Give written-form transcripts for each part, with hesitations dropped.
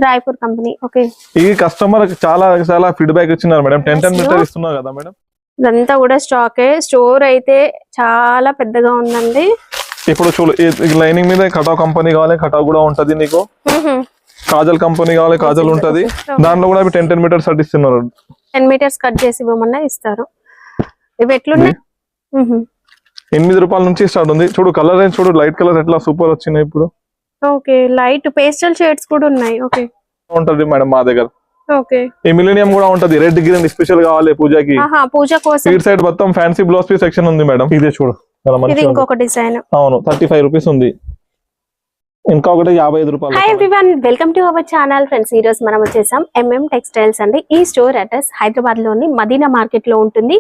Raipur company. Okay, ఈ customer చాలా చాలా ఫీడ్బ్యాక్ ఇచ్చినారు మేడం. 10 మీటర్ ఇస్తున్నారు కదా మేడం. ఇదంతా కూడా స్టాకే. స్టోర్ అయితే చాలా పెద్దగా ఉందండి. ఇప్పుడు చూడు, లైనింగ్ మీద కటావ్ కంపెనీ కావాలి, కటావ్ కూడా ఉంటది. నీకు కాజల్ కంపెనీ కావాలి, కాజల్ ఉంటది. దాంట్లో కూడా 10 మీటర్స్ కట్ ఇస్తున్నారు. 10 మీటర్స్ కట్ చేసి ఇవ్వమన్నా ఇస్తారు. ఇవి ఎట్లున్నాయి? 8 రూపాయల నుంచి స్టార్ట్ ఉంది. చూడు కలర్ రేంజ్ చూడు, లైట్ కలర్ ఎట్లా సూపర్ వచ్చినాయి ఇప్పుడు. ఓకే, లైట్ పేస్టల్ షేడ్స్ కూడా ఉన్నాయి. ఓకే, ఉంటది మేడం మా దగ్గర. ఓకే, ఈ మిలీనియం కూడా ఉంటది. రెడ్ గ్రీన్ స్పెషల్ కావాలి పూజకి. పూజ కోసం. సైడ్ సైడ్ మొత్తం ఫ్యాన్సీ బ్లౌజ్ పీస్ సెక్షన్ ఉంది మేడం. ఇదే చూడు, ఇది ఇంకొక డిజైన్. అవును, 35 రూపీస్ ఉంది. ఇంకొకటి 55 రూపాయలు. Hi everyone, welcome to our channel friends. ఈ రోజు మనం వచ్చేసాం MM టెక్స్టైల్స్ అండి. ఈ స్టోర్ అడ్రస్ హైదరాబాద్ లోని మదీనా మార్కెట్ లో ఉంటుంది.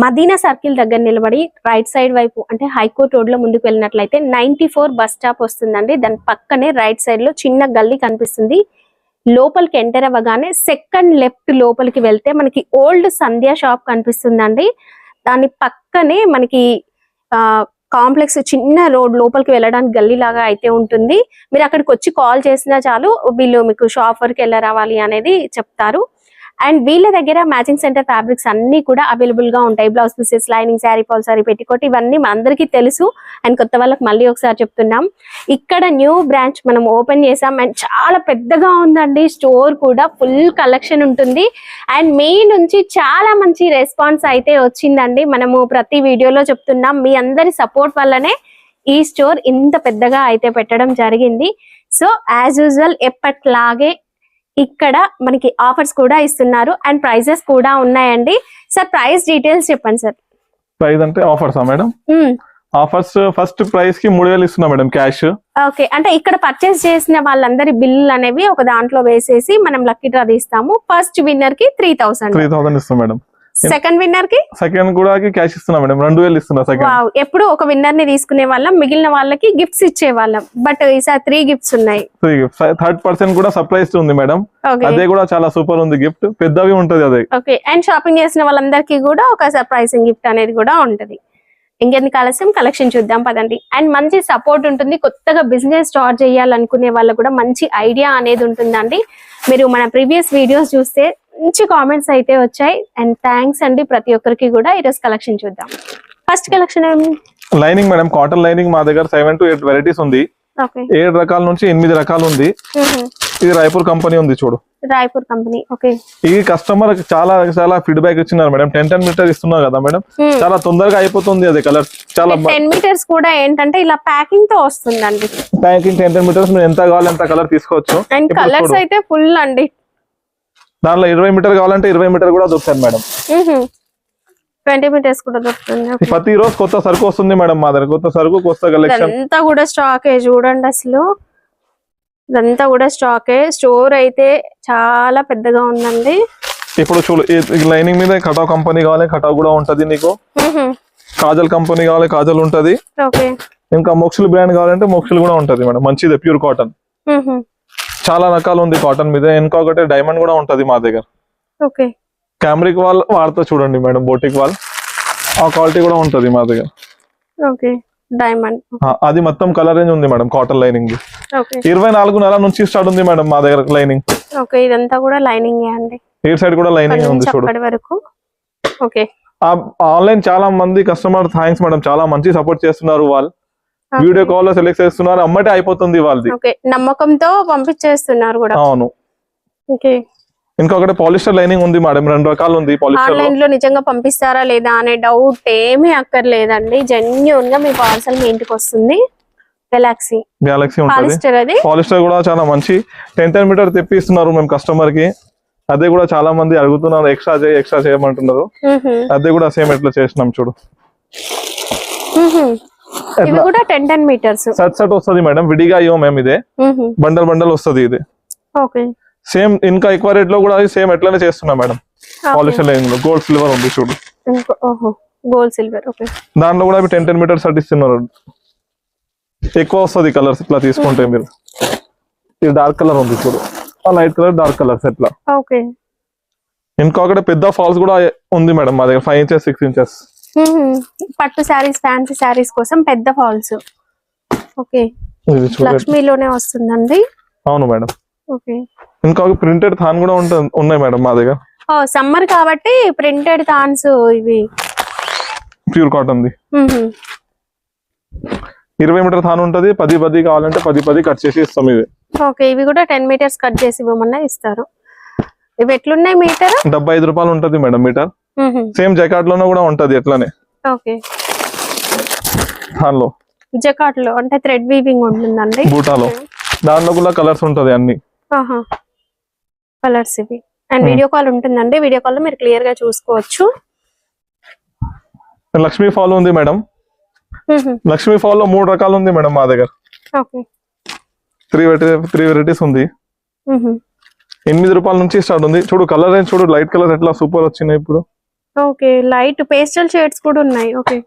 మదీనా సర్కిల్ దగ్గర నిలబడి రైట్ సైడ్ వైపు అంటే హైకోర్ట్ రోడ్ లో ముందుకు వెళ్ళినట్లయితే 94 బస్ స్టాప్ వస్తుందండి. దాని పక్కనే రైట్ సైడ్ లో చిన్న గల్లీ కనిపిస్తుంది. లోపలికి ఎంటర్ అవ్వగానే సెకండ్ లెఫ్ట్ లోపలికి వెళ్తే మనకి ఓల్డ్ సంధ్య షాప్ కనిపిస్తుందండి. దాని పక్కనే మనకి కాంప్లెక్స్ చిన్న రోడ్ లోపలికి వెళ్ళడానికి గల్లీ లాగా అయితే ఉంటుంది. మీరు అక్కడికి వచ్చి కాల్ చేసినా చాలు, వీళ్ళు మీకు షాప్ వరకు ఎలా రావాలి అనేది చెప్తారు. అండ్ వీళ్ళ దగ్గర మ్యాచింగ్ సెంటర్ ఫ్యాబ్రిక్స్ అన్ని కూడా అవైలబుల్ గా ఉంటాయి. బ్లౌజ్ పీసెస్, లైనింగ్, శారీ, పౌల్ శారీ, పెట్టికోట్, ఇవన్నీ అందరికీ తెలుసు. అండ్ కొత్త వాళ్ళకి మళ్ళీ ఒకసారి చెప్తున్నాం, ఇక్కడ న్యూ బ్రాంచ్ మనం ఓపెన్ చేసాం. అండ్ చాలా పెద్దగా ఉందండి. స్టోర్ కూడా ఫుల్ కలెక్షన్ ఉంటుంది. అండ్ మీ నుంచి చాలా మంచి రెస్పాన్స్ అయితే వచ్చిందండి. మనము ప్రతి వీడియోలో చెప్తున్నాం, మీ అందరి సపోర్ట్ వల్లనే ఈ స్టోర్ ఇంత పెద్దగా అయితే పెట్టడం జరిగింది. సో యాజ్ యూజువల్ ఎప్పట్లాగే ఇక్కడ మనకి ఆఫర్స్ కూడా ఇస్తున్నారు అండ్ ప్రైజెస్ కూడా ఉన్నాయండి. సార్ ప్రైస్ డీటెయిల్స్ చెప్పండి సార్. ప్రైస్ అంటే ఆఫర్సా మేడం? ఆఫర్స్ ఫస్ట్ ప్రైస్ కి 3000 ఇస్తున్నా మేడం క్యాష్. ఓకే, అంటే ఇక్కడ పర్చేస్ చేసిన వాళ్ళందరి బిల్ అనేవి ఒక దాంట్లో వేసేసి మనం లక్కీ డ్రా తీస్తాము. ఫస్ట్ విన్నర్ కి 3000 ఇస్తాం మేడం. సెకండ్ విన్నర్ కి సెకండ్ కూడా క్యాష్ ఇస్తున్నా మేడం. 2000 ఇస్తున్నా సెకండ్. ఎప్పుడు ఒక విన్నర్ ని తీసుకునే వాళ్ళం, మిగిలిన వాళ్ళకి గిఫ్ట్స్ ఇచ్చే వాళ్ళం. బట్ ఈసారి 3 గిఫ్ట్స్ ఉన్నాయి. థర్డ్ పర్సన్ కూడా సర్ప్రైజ్ ఉంది మేడం. అదే కూడా చాలా సూపర్ ఉంది. గిఫ్ట్ పెద్దవి ఉంటది అదే. ఓకే, అండ్ షాపింగ్ చేసిన వాళ్ళందరికీ కూడా ఒక సర్ప్రైజింగ్ గిఫ్ట్ అనేది కూడా ఉంటది. ఇంకెందుకు ఆలస్యం, కలెక్షన్ చూద్దాం పదండి. అండ్ మంచి సపోర్ట్ ఉంటుంది. కొత్తగా బిజినెస్ స్టార్ట్ చేయాలనుకునే వాళ్ళకు కూడా మంచి ఐడియా అనేది ఉంటుందండి. మీరు మన ప్రీవియస్ వీడియోస్ చూస్తే మంచి కామెంట్స్ అయితే వచ్చాయి. అండ్ థ్యాంక్స్ అండి ప్రతి ఒక్కరికి కూడా. ఈరోజు కలెక్షన్ చూద్దాం. ఫస్ట్ కలెక్షన్ ఏమి? లైనింగ్ మేడం, కాటన్ లైనింగ్ మా దగ్గర 7 to 8 వెరైటీస్ ఉంది. 7 రకాల నుంచి 8 రకాలు ఉంది. ఇది రాయపూర్ కంపెనీ ఉంది చూడు, రాయపూర్ కంపెనీ. ఓకే, ఈ కస్టమర్ చాలా చాలా ఫీడ్బ్యాక్ ఇచ్చినారు మేడం. 10 మీటర్ ఇస్తున్నారు కదా మేడం, చాలా తొందరగా అయిపోతుంది. అది కలర్ చాలా 10 మీటర్స్ కూడా ఏంటంటే ఇలా ప్యాకింగ్ తో వస్తుందండి. ప్యాకింగ్ 10 మీటర్స్ మీరు ఎంత కావాలి అంత కలర్ తీసుకోవచ్చు. అండ్ కలర్స్ అయితే ఫుల్ అండి. దాంట్లో 20 మీటర్ కావాలంటే 20 మీటర్ కూడా దొరుకుతుంది మేడం. 20 మీటర్స్ కూడా దొరుకుతుంది. ప్రతి రోజు కొత్త సరుకు వస్తుంది మేడం మా దగ్గర. కొత్త సరుకు, కొత్త కలెక్షన్. అంతా కూడా స్టాకే చూడండి. అసలు ఇదంతా కూడా స్టాకే. స్టోర్ అయితే చాలా పెద్దగా ఉందండి. ఇప్పుడు చూడు, లైనింగ్ మీద కటావ్ కంపెనీ కావాలి, కటావ్ కూడా ఉంటది. నీకు కాజల్ కంపెనీ కావాలి, కాజల్ ఉంటది. ఓకే, ఇంకా మోక్షులు బ్రాండ్ కావాలంటే మోక్షులు కూడా ఉంటది మేడం. మంచిది, ప్యూర్ కాటన్. చాలా రకాలు ఉంది కాటన్ మీద. ఇంకొకటి డైమండ్ కూడా ఉంటది మా దగ్గర. ఓకే, క్యామ్రిక్ వాల్ వాడుతూ చూడండి మేడం, బోటిక్ వాల్, ఆ క్వాలిటీ కూడా ఉంటది మా దగ్గర. Okay, diamond. అది మొత్తం కలర్ రేంజ్ ఉంది మేడం. కాటన్ లైనింగ్ 24.5 నుంచి స్టార్ట్ ఉంది మేడం మా దగ్గర లైనింగ్. ఓకే, ఇదంతా కూడా లైనింగ్ అండి. ఈ సైడ్ కూడా లైనింగ్ ఉంది చూడు వరకు. ఓకే, ఆన్లైన్ చాలా మంది కస్టమర్ థ్యాంక్స్ మేడం, చాలా మంచి సపోర్ట్ చేస్తున్నారు. వాళ్ళు వీడియో కాల్ లో సెలెక్ట్ చేస్తున్నారు, అమ్మటే అయిపోతుంది వాళ్ళది. నమ్మకంతో పంపించేస్తున్నారు కూడా. అవును. ఓకే, ఇంకొకటి పాలిస్టర్ లైనింగ్ ఉంది మేడం. 2 రకాలు ఉంది. ఆన్లైన్ లో నిజంగా పంపిస్తారా లేదా అనే డౌట్ ఏమీ అక్కర్లేదండి. జెన్యూన్ గా మీ పార్సల్ మీ ఇంటికి వస్తుంది. గెలాక్సీ ఉంటుంది. పాలిస్టర్ కూడా చాలా మంచి 10 మీటర్ తెప్పిస్తున్నారు మేము కస్టమర్ కి. అదే కూడా చాలా మంది అడుగుతున్నారు, ఎక్స్ట్రా చేయమంటున్నారు. అదే కూడా సేమ్ ఎట్లా చేసినాం చూడు. ఇవి కూడా 10 మీటర్స్ సెట్ వస్తుంది మేడం. విడిగా అయ్యో మేము ఇదే బండల్ బండల్ వస్తుంది ఇది. ఓకే, సేమ్ ఇంకా ఎక్కువ రేట్ లో కూడా సేమ్ ఎట్లానే చేస్తున్నా మేడం. పాలిస్టర్ లైనింగ్ లో గోల్డ్ సిల్వర్ ఉంది చూడు. Gold silver. ఓకే, దాంట్లో కూడా 10 మీటర్స్ సెట్ ఇస్తున్నారు. ఎక్కువ వస్తుంది కలర్స్ ఇట్లా తీసుకుంటే మీరు. ఇది డార్క్ కలర్ ఉంది చూడు, లైట్ కలర్, డార్క్ కలర్స్ ఎట్లా. ఓకే, ఇంకొకటి పెద్ద ఫాల్స్ కూడా ఉంది మేడం మా దగ్గర. 5 inches 6 inches పట్టు శారీస్, ఫ్యాన్సీ శారీస్ కోసం పెద్ద ఫాల్స్. ఓకే, లక్ష్మీలోనే వస్తుందండి. అవును మేడం. ఓకే. ఇంకా ప్రింటెడ్ థాన్ కూడా ఉన్నాయి మేడం మా దగ్గర. ఓ సమ్మర్ కాబట్టి ప్రింటెడ్ థాన్స్ ఇవి ప్యూర్ కాటన్ ది. 20 మీటర్ థాన్ ఉంటది. 10 కావాలంటే 10 కట్ చేసి ఇస్తాం. ఇది ఓకే. ఇవి కూడా 10 మీటర్స్ కట్ చేసి ఇవ్వమన్నా ఇస్తారు. ఇవి ఎట్లున్నాయి మీటర్? 75 రూపాయలు ఉంటది మేడం మీటర్. సేమ్ జకాట్ లోనే కూడా ఉంటది ఎట్లానే. ఓకే. దానిలో జకాట్ లో అంటే థ్రెడ్ వీవింగ్ ఉంటుందండి. బూటాలో దానిలో కూడా కలర్స్ ఉంటది అన్ని. కలర్స్ ఇవి. అండ్ వీడియో కాల్ ఉంటుందండి. వీడియో కాల్ లో మీరు క్లియర్ గా చూసుకోవచ్చు. లక్ష్మీ ఫాల్ ఉంది మేడం. లక్ష్మీ ఫాల్ లో 3 రకాలు ఉంది మేడం మా దగ్గర. ఓకే. 3 వెరైటీస్ ఉంది. 8 రూపాయల నుంచి స్టార్ట్ ఉంది. చూడు కలర్ రేంజ్ చూడు, లైట్ కలర్ ఎట్లా సూపర్ వచ్చినాయి ఇప్పుడు. ఓకే. లైట్ పేస్టల్ షేడ్స్ కూడా ఉన్నాయి. ఓకే.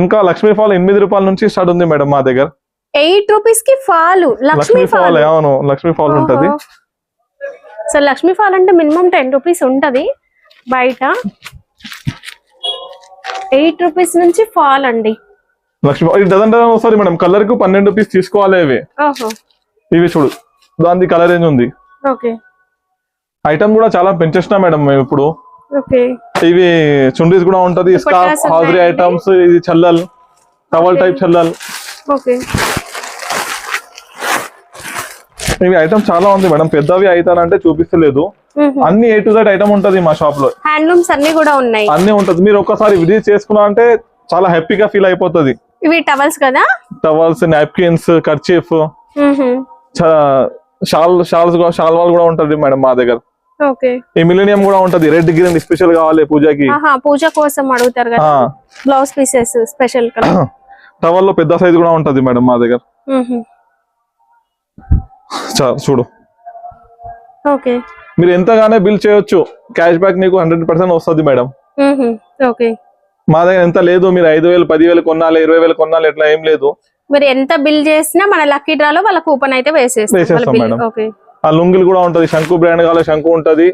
ఇంకా లక్ష్మీ ఫాల్ 8 రూపాయల నుంచి స్టార్ట్ ఉంది మేడం మా దగ్గర. 8 రూపీస్ కి ఫాల్. లక్ష్మీ ఫాల్. అవును లక్ష్మీ ఫాల్ ఉంటది. సో లక్ష్మీ ఫాల్ అంటే మినిమం 10 రూపీస్ ఉంటది బయట. 8 రూపీస్ నుంచి ఫాల్ అండి. లక్ష్మీ ఫాల్ డజన్ వస్తుంది మేడం. కలర్ కు 12 రూపీస్ తీసుకోవాలి. ఇవి చూడు దాని కలర్ రేంజ్ ఉంది. ఓకే. ఐటమ్ కూడా చాలా పెంచేసినా మేడం మేము ఇప్పుడు. ఓకే. ఇవి చుండీస్ కూడా ఉంటది. స్కార్ఫ్, హాజరీ ఐటమ్స్, ఇది చల్లల్, టవల్ టైప్ చల్లల్. ఓకే. ఇవి ఐటమ్ చాలా ఉంది మేడం. పెద్దవి అయితానంటే చూపిస్తలేదు. అన్ని A to Z ఐటమ్ ఉంటది మా షాప్ లో. హ్యాండ్లూమ్స్ అన్ని కూడా ఉన్నాయి. అన్ని ఉంటది. మీరు ఒకసారి విజిట్ చేసుకున్నా అంటే చాలా హ్యాపీగా ఫీల్ అయిపోతుంది. ఇవి టవల్స్ కదా? టవల్స్, నాప్కిన్స్, కర్చీఫ్, షాల్వాల్ కూడా ఉంటది మేడం మా దగ్గర. ఓకే. ఈ మిలీనియం కూడా ఉంటది. రెడ్ గ్రీన్ స్పెషల్ కావాలి పూజకి. పూజ కోసం అడుగుతారు కదా. బ్లౌజ్ పీసెస్ స్పెషల్ టవల్ లో పెద్ద సైజ్ కూడా ఉంటది మేడం మా దగ్గర. చూడు. ఓకే. మీరు ఎంతగానే బిల్ చేయొచ్చు. క్యాష్ బ్యాక్ నీకు 100% వస్తుంది మేడం. ఓకే. మా దగ్గర ఎంత లేదు. మీరు 5,000 10,000 కొనాలి, 20,000 కొనాలి, ఎట్లా ఏం లేదు. మీరు ఎంత బిల్ చేసినా మన లక్కీ డ్రాలో వాళ్ళ కూపన్ అయితే వేసేస్తాం మేడం. ఆ లుంగిలు కూడా ఉంటది. శంకు బ్రాండ్ కావాలి శంకు ఉంటది.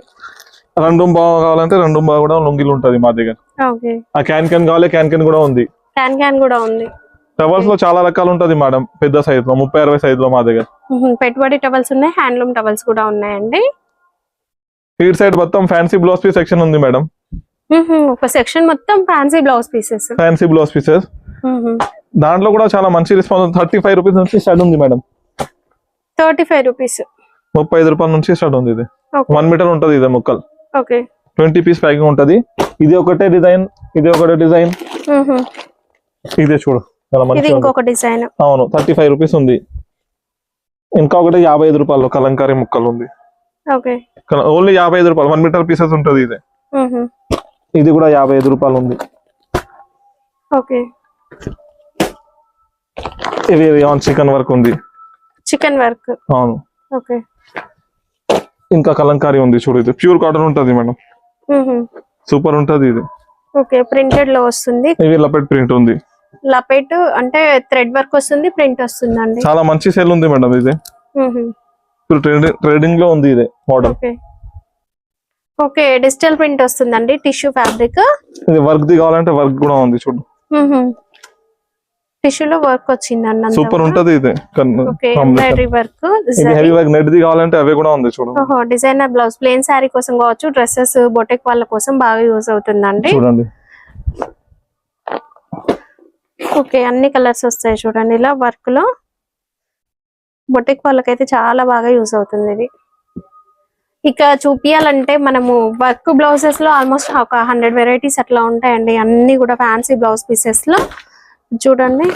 రండుం బాగా కావాలంటే రండుం బాగా కూడా లుంగిలు ఉంటది మా దగ్గర. ఆ క్యాన్ కావాలి క్యాన్ కూడా ఉంది. క్యాన్ కూడా ఉంది. టవల్స్ లో చాలా రకాలు ఉంటది మేడం. పెద్ద సైజ్ లో 30-60 సైజ్ లో మా దగ్గర పెట్టుబడి టవల్స్ ఉన్నాయి. హ్యాండ్లూమ్ టవల్స్ కూడా ఉన్నాయండి. ఇటు సైడ్ మొత్తం ఫ్యాన్సీ బ్లౌజ్ పీస్ సెక్షన్ ఉంది మేడం. ఒక సెక్షన్ మొత్తం ఫ్యాన్సీ బ్లౌజ్ పీసెస్. దాంట్లో కూడా చాలా మంచి రెస్పాన్స్. 35 రూపీస్ నుంచి స్టార్ట్ ఉంది మేడం. 35 రూపీస్. 35 రూపాయల నుంచి స్టార్ట్ ఉంది. ఇది 1 మీటర్ ఉంటది. ఇదే ముక్కలు. ఓకే. 20 పీస్ ప్యాకింగ్ ఉంటది. ఇది ఒకటే డిజైన్, ఇది ఒకటే డిజైన్. ఇదే చూడు చాలా మంచి. ఇంకొక డిజైన్. అవును 35 రూపీస్ ఉంది. ఇంకొకటి 55 రూపాయలు కలంకారీ ముక్కలు ఉంది. ఓకే. ఓన్లీ 55 రూపాయలు 1 మీటర్ పీసెస్ ఉంటది. ఇదే ఇది కూడా 55 రూపాయలు ఉంది. ఓకే. ఇది చికెన్ వర్క్ ఉంది. Chicken work. అవును. ఓకే. ఇంకా కలంకారీ ఉంది చూడు. ఇది ప్యూర్ కాటన్ ఉంటది మేడం. సూపర్ ఉంటది ఇది. ఓకే. ప్రింటెడ్ లో వస్తుంది. ఇది లపెట్ ప్రింట్ ఉంది. లపెట్ అంటే థ్రెడ్ వర్క్ వస్తుంది, ప్రింట్ వస్తుందండి. చాలా మంచి సేల్ ఉంది మేడం. ఇది ట్రేడింగ్ లో ఉంది. ఇదే మోడల్. ఓకే. డిజిటల్ ప్రింట్ వస్తుందండి. Tissue fabric. ఇది వర్క్ ది కావాలంటే వర్క్ కూడా ఉంది చూడు. టిష్యూలో వర్క్ వచ్చిందండి. సూపర్ ఉంటది. ఇది embroidery work. Heavy work net the కావాలంటే అవే కూడా ఉంది చూడు. డిజైనర్ బ్లౌజ్ ప్లేన్ శారీ కోసం కావచ్చు, డ్రెస్సెస్ బొటెక్ వాళ్ళ కోసం బాగా యూజ్ అవుతుందండి. చూడండి. ఓకే. అన్ని కలర్స్ వస్తాయి చూడండి. ఇలా వర్క్ లో బొటెక్ వాళ్ళకైతే చాలా బాగా యూజ్ అవుతుంది ఇది. ఇక చూపియాలంటే మనము వర్క్ బ్లౌజెస్ లో ఆల్మోస్ట్ ఒక 100 వెరైటీస్ అట్లా ఉంటాయండి. అన్ని కూడా ఫ్యాన్సీ బ్లౌజ్ పీసెస్ లో చూడండి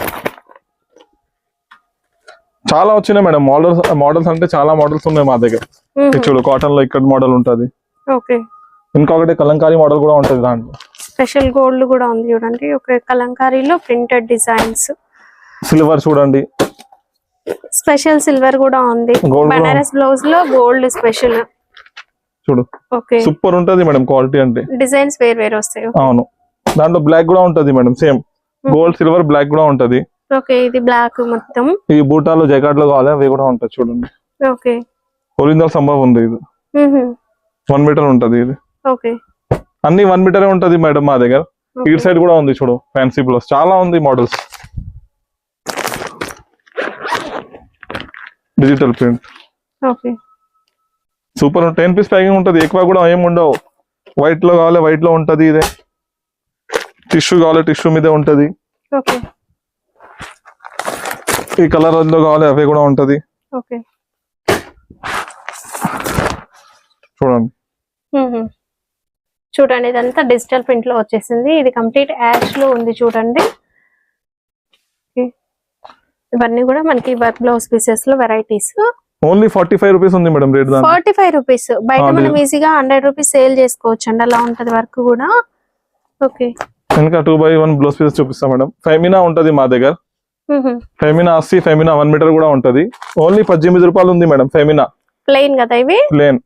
చాలా వచ్చినాయి మేడం. మోడల్స్ అంటే చాలా మోడల్స్ ఉన్నాయి మా దగ్గర. చూడు కాటన్ లో ఇక్కడ మోడల్ ఉంటది. ఓకే. ఇంకొకటి కలంకారీ మోడల్ కూడా ఉంటది. దాంట్లో స్పెషల్ గోల్డ్ కూడా ఉంది చూడండి. ఒక కలంకారీలో ప్రింటెడ్ డిజైన్స్. సిల్వర్ చూడండి. స్పెషల్ సిల్వర్ కూడా ఉంది. బనారస్ బ్లౌజ్ లో గోల్డ్ స్పెషల్ చూడు. ఓకే. సూపర్ ఉంటది మేడం. క్వాలిటీ అంటే డిజైన్స్ వేరు వస్తాయి. అవును. దాంట్లో బ్లాక్ కూడా ఉంటది madam. Same gold silver black కూడా ఉంటది. ఓకే. ఇది బ్లాక్ మొత్తం. ఈ బూటాలు జకాట్ లో కావాలి అవి కూడా ఉంటాయి చూడండి. ఓకే. ఒరిజినల్ సంభవ్ ఉంది. ఇది 1 మీటర్ ఉంటది. ఇది ఓకే. అన్ని 1 మీటరే ఉంటది మేడం మా దగ్గర. ఇటు సైడ్ కూడా ఉంది చూడు. ఫ్యాన్సీ బ్లౌజ్ చాలా ఉంది models. Digital print. Okay. Super 10 piece packing ఉంటది, ఎక్కువ కూడా ఏం ఉండవు. వైట్ లో కావాలి వైట్ లో ఉంటది, ఇదే టిష్యూ కావాలి టిష్యూ మీదే ఉంటది, ఓకే ఈ కలర్ లో కావాలి అవే కూడా ఉంటది. ఓకే చూడండి చూడండి ఇదంతా డిజిటల్ ప్రింట్ లో వచ్చేసింది. ఇది కంప్లీట్ యాష్ లో ఉంది చూడండి. ఇవన్నీ కూడా మనకి వర్క్ బ్లౌజ్ పీసెస్ లో వెరైటీస్. ఓన్లీ 45 రూపీస్ ఉంది మేడం రేట్. 45 రూపీస్. బయట మనం ఈజీగా 100 రూపీస్ సేల్ చేసుకోవచ్చు అండి, అలా ఉంటది వర్క్ కూడా. ఓకే ఇంకా 2x1 బ్లౌజ్ పీసెస్ చూపిస్తాం మేడం. ఫెమినా ఉంటది మా దగ్గర, ఫెమినా 80, ఫెమినా 1 మీటర్ కూడా ఉంటది. ఓన్లీ 18 రూపాయలు ఉంది మేడం ఫెమినా. ప్లెయిన్ కదా ఇవి? ప్లెయిన్.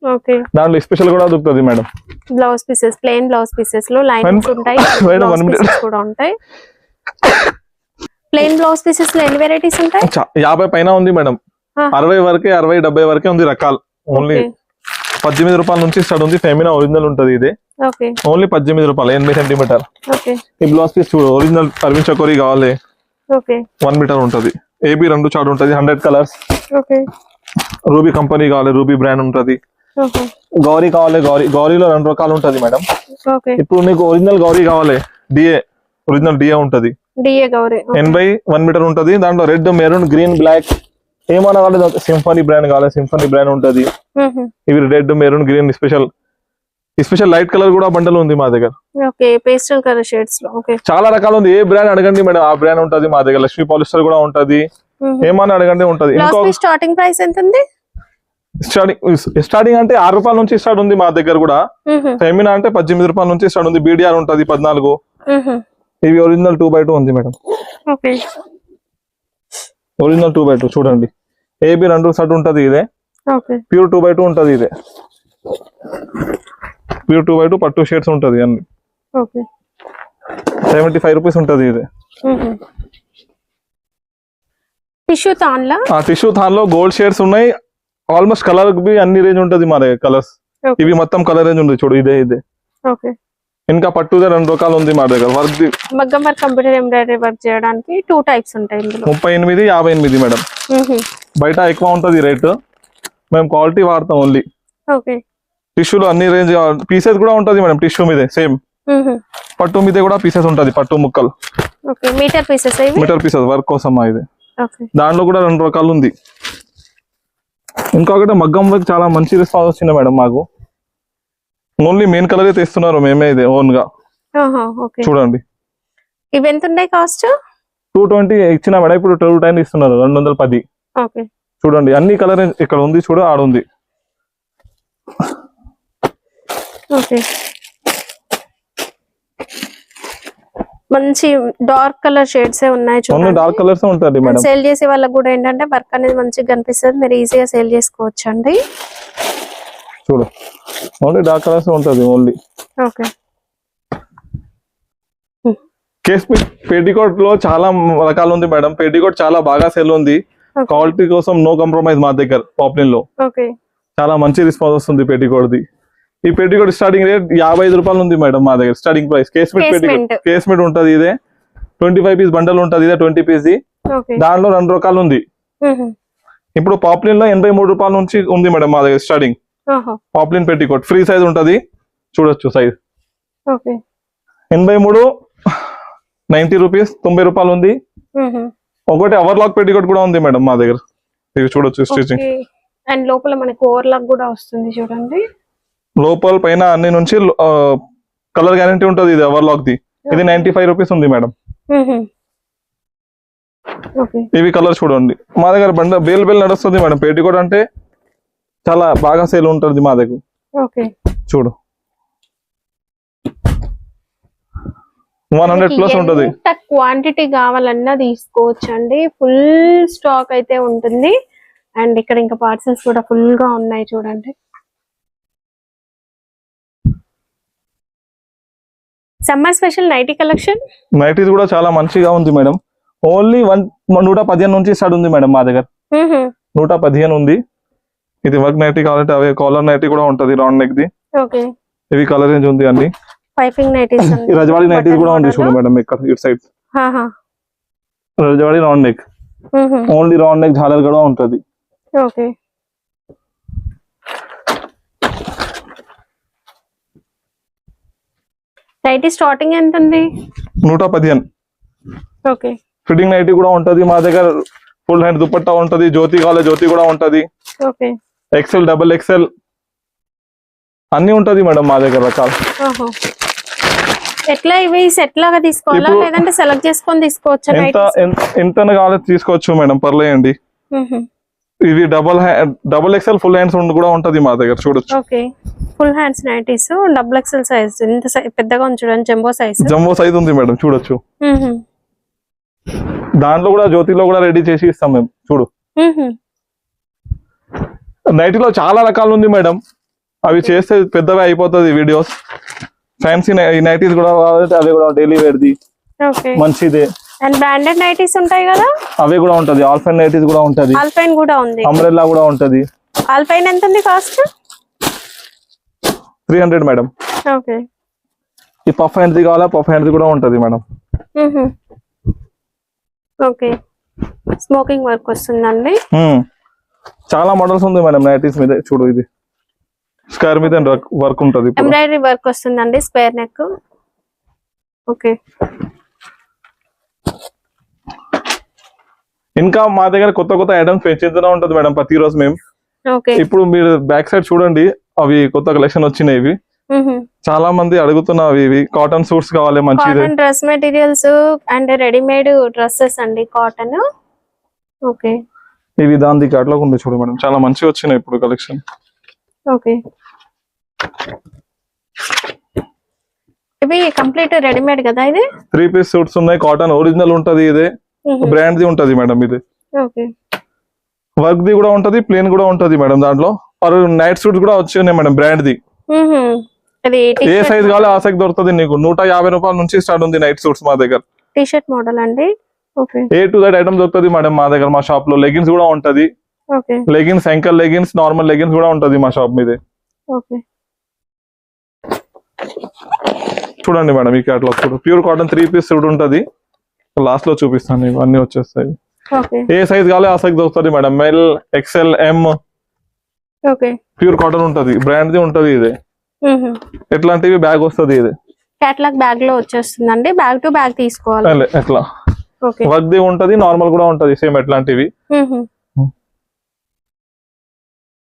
ఓకే దాంట్లో స్పెషల్ కూడా దొరుకుతుంది madam. Blouse pieces plain blouse pieces లో లైనింగ్స్ ఉంటాయి, బ్లౌజ్ పీసెస్ కూడా ఉంటాయి. ప్లెయిన్ బ్లౌజ్ పీసెస్ లో ఎన్ని వెరైటీస్ ఉంటాయి? 50 పైన ఉంది మేడం. 60 వరకే, 60, 70 వరకే ఉంది రకాలు. ఓన్లీ 18 రూపాయల నుంచి స్టార్ట్ ఉంది. ఫెమినా ఒరిజినల్ ఉంటది ఇది. ఓకే ఓన్లీ 18 రూపాయలు 8 సెంటీమీటర్. ఓకే ఈ బ్లౌజ్ పీస్ చూడు, ఒరిజినల్ అరవింద్ చకోరి కావాలి, ఓకే 1 మీటర్ ఉంటది. ఏబీ 2 చార్ట్ ఉంటది, 100 కలర్స్. ఓకే రూబీ కంపెనీ కావాలి, రూబీ బ్రాండ్ ఉంటది. ఓకే గౌరీ కావాలి, గౌరీలో 2 రకాలు ఉంటది మేడం. ఓకే ఇప్పుడు నీకు ఒరిజినల్ గౌరీ కావాలి, డిఏ ఒరిజినల్ డిఏ ఉంటది, డిఏ గౌరీ 80, 1 మీటర్ ఉంటది. దాంట్లో రెడ్, మెరూన్, గ్రీన్, బ్లాక్ ఏమన్నా కావాలి. సింఫనీ బ్రాండ్ కావాలి, సింఫనీ బ్రాండ్ ఉంటది. ఇవి red, maroon, green special light colour కూడా బండల్ ఉంది మా దగ్గర. ఓకే పేస్టల్ కలర్ షేడ్స్ లో. ఓకే చాలా రకాలు ఉంది, ఏ బ్రాండ్ అడగండి మేడం ఆ బ్రాండ్ ఉంటది మా దగ్గర. లక్ష్మీ పాలిస్టర్ కూడా ఉంటది, ఏమన్నా అడగండి ఉంటది. ఇంకో స్టార్టింగ్ ప్రైస్ ఎంత ఉంది? స్టార్టింగ్ అంటే 6 రూపాయల నుంచి స్టార్ట్ ఉంది మా దగ్గర కూడా. ఫెమినా అంటే 18 రూపాయల నుంచి స్టార్ట్ ఉంది. బీడిఆర్ ఉంటది 14. ఇవి ఒరిజినల్ 2x2 ఉంది మేడం. ఓకే ఒరిజినల్ 2x2 చూడండి. ఏబీ 2 షర్ట్ ఉంటది ఇదే. ఓకే ప్యూర్ 2x2 ఉంటది ఇదే. ప్యూర్ 2x2 పట్టు షేడ్స్ ఉంటది అన్ని. ఓకే 75 రూపీస్ ఉంటది ఇదే. టిష్యూ థాన్ లా? టిష్యూ థాన్ లో గోల్డ్ షేడ్స్ ఉన్నాయి. ఆల్మోస్ట్ కలర్ బి అన్ని రేంజ్ ఉంటది మా దగ్గర కలర్స్. ఇవి మొత్తం కలర్ రేంజ్ ఉంది చూడు, ఇదే. ఓకే ఇంకా పట్టుదే 2 రకాలు ఉంది మా దగ్గర. వర్క్ మగ్గం వర్క్, కంప్యూటర్ ఎంబ్రాయిడరీ వర్క్ చేయడానికి 2 టైప్స్ ఉంటాయి ఇందులో. 38, 58 మేడం. బయట ఎక్కువ ఉంటది రేట్, మేము క్వాలిటీ వాడతాం ఓన్లీ. ఓకే టిష్యూలో అన్ని రేంజ్ పీసెస్ కూడా ఉంటది మేడం. టిష్యూ మీదే సేమ్, పట్టు మీదే కూడా పీసెస్ ఉంటది, పట్టు ముక్కలు. Okay meter pieces, meter pieces work కోసం ఇది. ఓకే దాంట్లో కూడా 2 రకాలు ఉంది. ఇంకొకటి మగ్గం వర్క్ చాలా మంచి రెస్పాన్స్ వచ్చింది మేడం మాకు. ఓన్లీ మెయిన్ కలర్ తెస్తున్నారు మేమే ఇదే ఓన్ గా. చూడండి ఇవి ఎంత ఉన్నాయి కాస్ట్? 220 ఇచ్చిన మేడం, ఇప్పుడు 210 ఇస్తున్నారు, 210. ఓకే చూడండి అన్ని కలర్ ఇక్కడ ఉంది చూడు, ఆడుంది. ఓకే మంచి డార్క్ కలర్ షేడ్స్ ఉన్నాయి చూడండి. డార్క్ కలర్స్ ఉంటుంది మేడం. సేల్ చేసే వాళ్ళకి కూడా ఏంటంటే వర్క్ అనేది మంచిగా కనిపిస్తుంది, మీరు ఈజీగా సేల్ చేసుకోవచ్చు అండి. చూడు ఓన్లీ డార్క్ కలర్స్ ఉంటుంది ఓన్లీ. ఓకే కేస్ పెటికోట్ లో చాలా రకాలు ఉంది మేడం. పెటికోట్ చాలా బాగా సేల్ ఉంది. క్వాలిటీ కోసం నో కాంప్రమైజ్ మా దగ్గర. పాపులర్ లో చాలా మంచి రెస్పాన్స్ వస్తుంది పెటికోట్ ది. ఈ పెటికోట్ స్టార్టింగ్ రేట్ 55 రూపాయలు ఉంది మేడం మా దగ్గర. స్టార్టింగ్ ప్రైస్ కేస్మెట్ పెటికోట్, కేస్మెట్ ఉంటది ఇదే. 25 పీస్ బండల్ ఉంటది ఇదే, 20 పీస్ ది. దాంట్లో 2 రకాలు ఉంది. ఇప్పుడు పాపులర్ లో 83 రూపాయల నుంచి ఉంది మేడం మా దగ్గర starting. Popular petticoat free size ఉంటది, చూడొచ్చు సైజ్. 83, 90 రూపీస్, 90 రూపాయలు ఉంది. ఒకటి ఓవర్లాక్ పెటికోట్ కూడా ఉంది మేడం మా దగ్గర, ఇవి చూడొచ్చు స్టిచింగ్. అండ్ లోపల మనకి ఓవర్లాక్ కూడా వస్తుంది చూడండి. లోపల పైన అన్ని నుంచి కలర్ గ్యారంటీ ఉంటది ఇది ఓవర్లాక్ ది. ఇది 95 రూపీస్ ఉంది మేడం. ఇవి కలర్ చూడండి మా దగ్గర బండ బేల్ నడుస్తుంది మేడం. పెటికోట్ అంటే చాలా బాగా సేల్ ఉంటుంది మా దగ్గర. చూడు 100+ ఉంటది. క్వాంటిటీ కావాలన్నా తీసుకోవచ్చు అండి, ఫుల్ స్టాక్ అయితే ఉంటుంది. అండ్ ఇక్కడ ఇంకా పార్సల్స్ కూడా ఫుల్ గా ఉన్నాయి చూడండి. Summer special nightie collection. Nighties కూడా చాలా మంచిగా ఉంది మేడం. ఓన్లీ 115 నుంచి స్టార్ట్ ఉంది మేడం మా దగ్గర. 115 ఉంది. ఇది వర్క్ నైటీ కావాలంటే అవే కాలర్ నైటీ కూడా ఉంటది, రౌండ్ నెక్ ది. ఇవి కలర్ రేంజ్ ఉంది అన్ని. పైపింగ్ నైటీస్, రజవాడి నైటీస్ కూడా ఉంది చూడు మేడం ఇక్కడ ఇటు సైడ్. రజవాడి round neck, only round neck జాలర్ కూడా ఉంటది. నైటీ స్టార్టింగ్ ఎంత ఉంది? 115. ఓకే. ఫిట్టింగ్ నైటీ కూడా ఉంటది మా దగ్గర. ఫుల్ హ్యాండ్ దుపట్టా ఉంటది. జ్యోతి కావాలి జ్యోతి కూడా ఉంటది. ఓకే. ఎక్సెల్ డబుల్ ఎక్సెల్ అన్ని ఉంటది మేడం మా దగ్గర రకాలు. ఎట్లా ఇవి సెట్ లాగా తీసుకోవాలా లేదంటే సెలెక్ట్ చేసుకొని తీసుకోవచ్చా? ఎంత కావాలి తీసుకోవచ్చు మేడం, పర్లేదండి. ఇవి డబుల్ ఎక్సెల్ ఫుల్ హ్యాండ్స్ కూడా ఉంటది మా దగ్గర, చూడొచ్చు. Okay. Full hands nighties double XL size, ఇంత పెద్దగా ఉంది చూడండి, జంబో సైజ్ ఉంది మేడం, చూడొచ్చు. దాంట్లో కూడా జ్యోతిలో కూడా రెడీ చేసి ఇస్తాం మేము, చూడు. నైటీలో చాలా రకాలు ఉంది మేడం, అవి చేస్తే పెద్దగా అయిపోతుంది వీడియోస్. ఫ్యాన్సీ నైటీస్ కూడా కావాలంటే అవి కూడా డైలీ వేర్ది మంచిదే. అండ్ బ్రాండెడ్ నైటీస్ ఉంటాయి కదా, అవి కూడా ఉంటది. ఆల్ఫైన్ నైటీస్ కూడా ఉంటది. ఆల్ఫైన్ కూడా ఉంది. అంబ్రెల్లా కూడా ఉంటది. ఆల్ఫైన్ ఎంత ఉంది కాస్ట్? 300 మేడం. ఓకే. ఈ పఫ్ హ్యాండ్స్ కావాలా, పఫ్ హ్యాండ్స్ కూడా ఉంటది మేడం. ఓకే. స్మోకింగ్ వర్క్ వస్తుందండి. చాలా మోడల్స్ ఉంది మేడం నైటీస్ మీద, చూడు. ఇది స్క్వేర్ మీద వర్క్ ఉంటది, ఎంబ్రాయిడరీ వర్క్ వస్తుందండి, స్క్వేర్ నెక్. ఓకే. ఇంకా మా దగ్గర కొత్త కొత్త ఐటమ్స్ పెంచుతూనే ఉంటది మేడం ప్రతిరోజు మేము. ఇప్పుడు మీరు బ్యాక్ సైడ్ చూడండి, అవి కొత్త కలెక్షన్ వచ్చినాయి. ఇవి చాలా మంది అడుగుతున్నారు. ఇవి కాటన్ సూట్స్ కావాలి, మంచిది. Dress materials and readymade dresses అండి, కాటన్. ఓకే. ఇవి దాని అట్లా ఉంది, చూడు మేడం, చాలా మంచిగా వచ్చినాయి ఇప్పుడు కలెక్షన్. ఓకే. ఇవి కంప్లీట్ రెడీమేడ్ కదా? ఇది 3 పీస్ సూట్స్ ఉన్నాయి. కాటన్ ఒరిజినల్ ఉంటది, ఇదే బ్రాండ్ ది ఉంటది మేడం. ఇది వర్క్ ది కూడా ఉంటది, ప్లేన్ కూడా ఉంటది మేడం. దాంట్లో నైట్ సూట్స్ కూడా వచ్చి madam, brand the. A size కావాలో ఆ సైజ్ దొరుకుతుంది నీకు. 150 రూపాయల నుంచి స్టార్ట్ ఉంది నైట్ సూట్స్ మా దగ్గర. టీ షర్ట్ మోడల్ అండి. ఏ టు దట్ ఐటమ్ దొరుకుతుంది మేడం మా దగ్గర. మా షాప్ లో లెగిన్స్ కూడా ఉంటది. Leggings, ankle leggings, normal leggings కూడా ఉంటది మా షాప్ మీద. చూడండి మేడం, ఈ క్యాటలాగ్ చూడు. ప్యూర్ కాటన్ 3 పీస్ సూట్ ఉంటది. లాస్ట్ లో చూపిస్తాను, ఇవన్నీ వచ్చేస్తాయి. ఏ సైజ్ కావాలి ఆ సైజ్ దొరుకుతుంది మేడం. ఎల్, ఎక్స్ఎల్, ఎం. ప్యూర్ కాటన్ ఉంటది, బ్రాండ్ ది ఉంటది. ఇదే ఎట్లాంటివి బ్యాగ్ వస్తుంది. ఇది కేటలాగ్ బ్యాగ్ లో వచ్చేస్తుందండి. బ్యాగ్ టు బ్యాగ్ తీసుకోవాలి. ఎట్లా వర్క్ ది ఉంటది, నార్మల్ కూడా ఉంటది సేమ్ ఎట్లాంటివి.